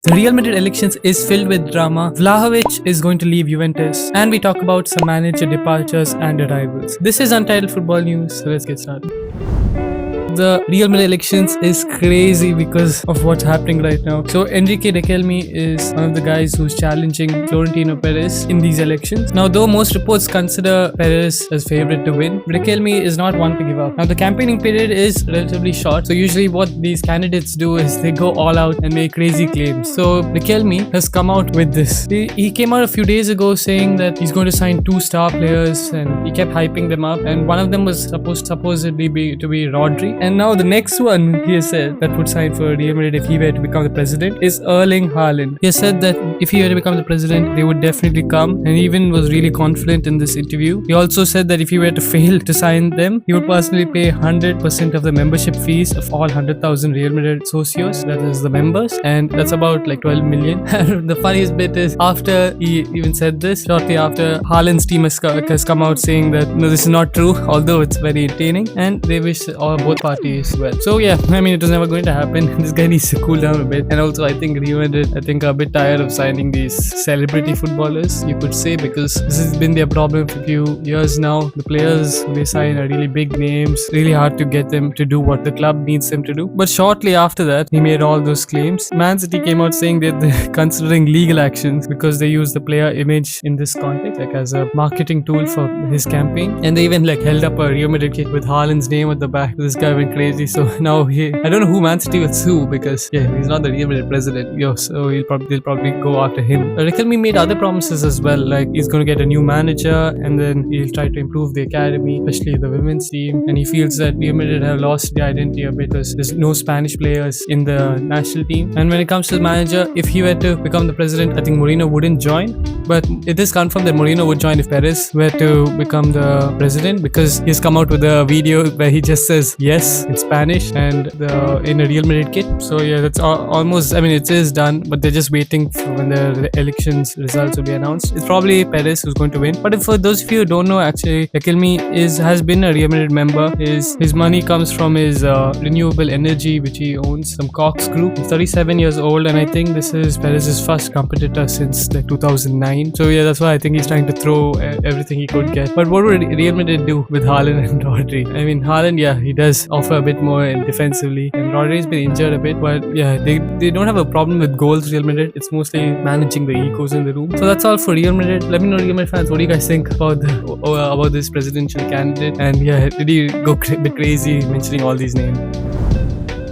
The Real Madrid elections is filled with drama. Vlahovic is going to leave Juventus, and we talk about some manager departures and arrivals. This is Untitled Football News, so let's get started. The Real Madrid elections is crazy because of what's happening right now. So Enrique Riquelme is one of the guys who's challenging Florentino Perez in these elections. Now, though most reports consider Perez as favorite to win, Riquelme is not one to give up. Now, the campaigning period is relatively short, so usually what these candidates do is they go all out and make crazy claims. So Riquelme has come out with this. He came out a few days ago saying that he's going to sign 2 star players, and he kept hyping them up, and one of them was supposedly to be Rodri. And now the next one he has said that would sign for Real Madrid if he were to become the president is HAALAND. He has said that if he were to become the president, they would definitely come, and he even was really confident in this interview. He also said that if he were to fail to sign them, he would personally pay 100% of the membership fees of all 100,000 Real Madrid socios, that is the members, and that's about like 12 million. The funniest bit is after he even said this, shortly after, HAALAND's team has come out saying that no, this is not true, although it's very entertaining, and they wish both parties well. So yeah, I mean, it was never going to happen. This guy needs to cool down a bit. And also, I think Real Madrid, are a bit tired of signing these celebrity footballers, you could say, because this has been their problem for a few years now. The players they sign are really big names, really hard to get them to do what the club needs them to do. But shortly after that, he made all those claims. Man City came out saying that they're considering legal actions because they use the player image in this context, like as a marketing tool for his campaign. And they even like held up a Real Madrid kit with Haaland's name at the back. This guy went crazy. So now I don't know who Man City will sue, because he's not the Real Madrid president. So they'll probably go after him. Riquelme made other promises as well, like he's going to get a new manager, and then he'll try to improve the academy, especially the women's team. And he feels that Real Madrid have lost the identity a bit because there's no Spanish players in the national team. And when it comes to the manager, if he were to become the president, I think Mourinho wouldn't join. But it is confirmed that Mourinho would join if Perez were to become the president, because he's come out with a video where he just says yes in Spanish and in a Real Madrid kit. So yeah, that's almost, I mean, it is done, but they're just waiting for when the elections results will be announced. It's probably Perez who's going to win. But for those of you who don't know, actually, Riquelme has been a Real Madrid member. His money comes from his renewable energy, which he owns, some Cox Group. He's 37 years old, and I think this is Perez's first competitor since like 2009. So yeah, that's why I think he's trying to throw everything he could get. But what would Real Madrid do with Haaland and Rodri? I mean, Haaland, he does offer a bit more defensively, and Rodri's been injured a bit, but they don't have a problem with goals, Real Madrid. It's mostly managing the egos in the room. So that's all for Real Madrid. Let me know, Real Madrid fans, what do you guys think about this presidential candidate? And did he go a bit crazy mentioning all these names?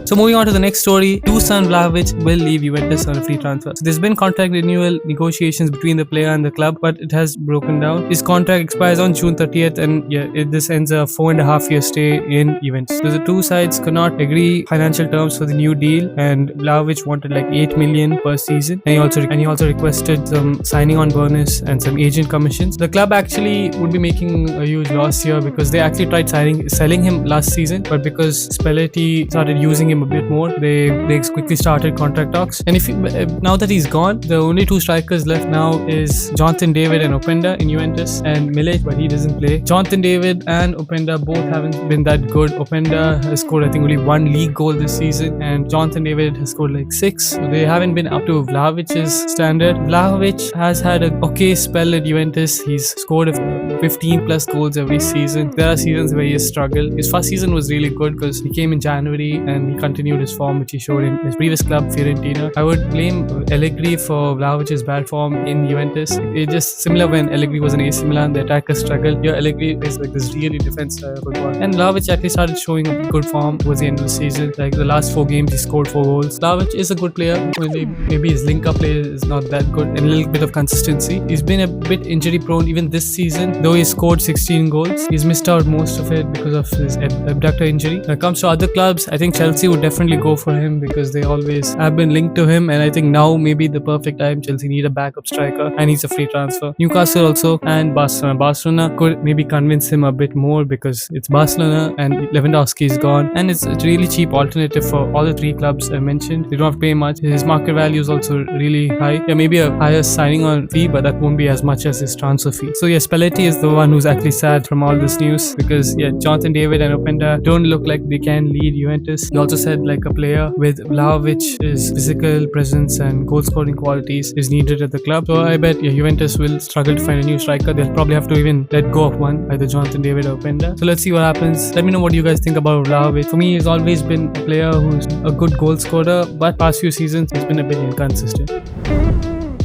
So moving on to the next story, Dusan Vlahovic will leave Juventus on a free transfer. So there's been contract renewal negotiations between the player and the club, but it has broken down. His contract expires on June 30th, and this ends a 4.5-year stay in Juventus. So the two sides could not agree financial terms for the new deal, and Vlahovic wanted like 8 million per season, and he also requested some signing on bonus and some agent commissions. The club actually would be making a huge loss here because they actually tried selling him last season, but because Spalletti started using him a bit more, they quickly started contract talks. And now that he's gone, the only 2 strikers left now is Jonathan David and Openda in Juventus, and Milic, but he doesn't play. Jonathan David and Openda both haven't been that good. Openda has scored I think only 1 league goal this season, and Jonathan David has scored like 6. So they haven't been up to Vlahovic's standard. Vlahovic has had an okay spell at Juventus. He's scored 15 plus goals every season. There are seasons where he has struggled. His first season was really good because he came in January and he continued his form which he showed in his previous club, Fiorentina. I would blame Allegri for Vlahovic's bad form in Juventus. It's just similar when Allegri was in AC Milan, the attackers struggled. Here Allegri is like this really defensive football. And Vlahovic actually started showing a good form towards the end of the season. Like the last 4 games he scored 4 goals. Vlahovic is a good player. Maybe his link-up play is not that good, and a little bit of consistency. He's been a bit injury prone even this season, though he scored 16 goals. He's missed out most of it because of his abductor injury. When it comes to other clubs, I think Chelsea would definitely go for him because they always have been linked to him, and I think now maybe the perfect time. Chelsea need a backup striker and he's a free transfer. Newcastle also, and Barcelona could maybe convince him a bit more because it's Barcelona and Lewandowski is gone, and it's a really cheap alternative for all the 3 clubs I mentioned. They don't have to pay much. His market value is also really high. Maybe a higher signing on fee, but that won't be as much as his transfer fee. So Spalletti is is the one who's actually sad from all this news, because yeah, Jonathan David and Openda don't look like they can lead Juventus. He also said like a player with Vlahovic's physical presence and goal scoring qualities is needed at the club. So I bet Juventus will struggle to find a new striker. They'll probably have to even let go of one, either Jonathan David or Openda. So let's see what happens. Let me know what you guys think about Vlahovic. For me, he's always been a player who's a good goal scorer, but past few seasons he's been a bit inconsistent.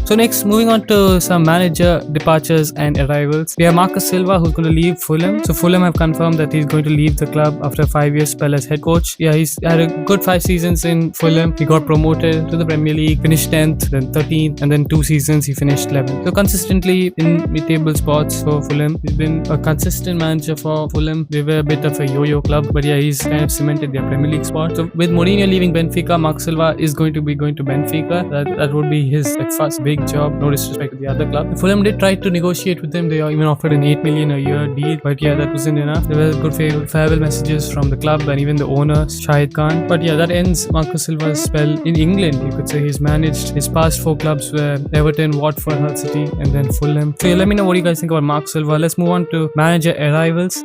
So next, moving on to some manager departures and arrivals. We have Marco Silva, who's going to leave Fulham. So Fulham have confirmed that he's going to leave the club after a 5-year spell as head coach. Yeah, he's had a good 5 seasons in Fulham. He got promoted to the Premier League, finished 10th, then 13th, and then 2 seasons he finished 11th. So consistently in mid-table spots for Fulham. He's been a consistent manager for Fulham. They were a bit of a yo-yo club, but yeah, he's kind of cemented their Premier League spot. So with Mourinho leaving Benfica, Marco Silva is going to Benfica. That would be his first big job. No disrespect to the other club. Fulham did try to negotiate with him. They even offered an 8 million a year deal, but yeah, that wasn't enough. There were good farewell messages from the club and even the owner, Shahid Khan. But yeah, that ends Marco Silva's spell in England. You could say he's managed his past 4 clubs were Everton, Watford, Hull City, and then Fulham. So yeah, let me know what you guys think about Marco Silva. Let's move on to manager arrivals.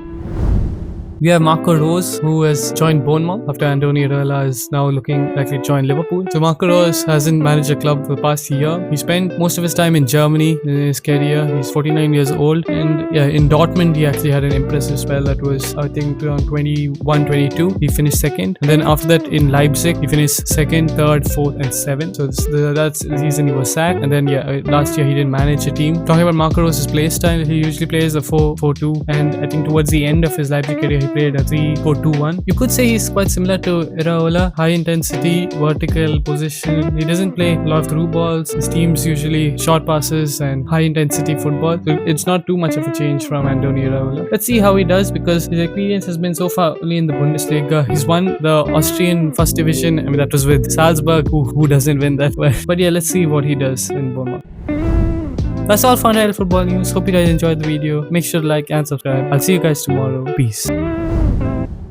We have Marco Rose, who has joined Bournemouth after Andoni Iraola is now looking like to join Liverpool. So Marco Rose hasn't managed a club for the past year. He spent most of his time in Germany in his career. He's 49 years old, and yeah, in Dortmund he actually had an impressive spell. That was, I think, around 21-22. He finished 2nd, and then after that in Leipzig he finished 2nd, 3rd, 4th, and 7th. So that's the reason he was sacked. And then yeah, last year he didn't manage a team. Talking about Marco Rose's play style, he usually plays a 4-4-2, and I think towards the end of his Leipzig career he played a 3-4-2-1. You could say he's quite similar to Iraola. High intensity, vertical position. He doesn't play a lot of through balls. His team's usually short passes and high intensity football. So it's not too much of a change from Andoni Iraola. Let's see how he does, because his experience has been so far only in the Bundesliga. He's won the Austrian first division. I mean, that was with Salzburg. Who doesn't win that? But yeah, let's see what he does in Bournemouth. That's all for Untitled Football News. Hope you guys enjoyed the video. Make sure to like and subscribe. I'll see you guys tomorrow. Peace.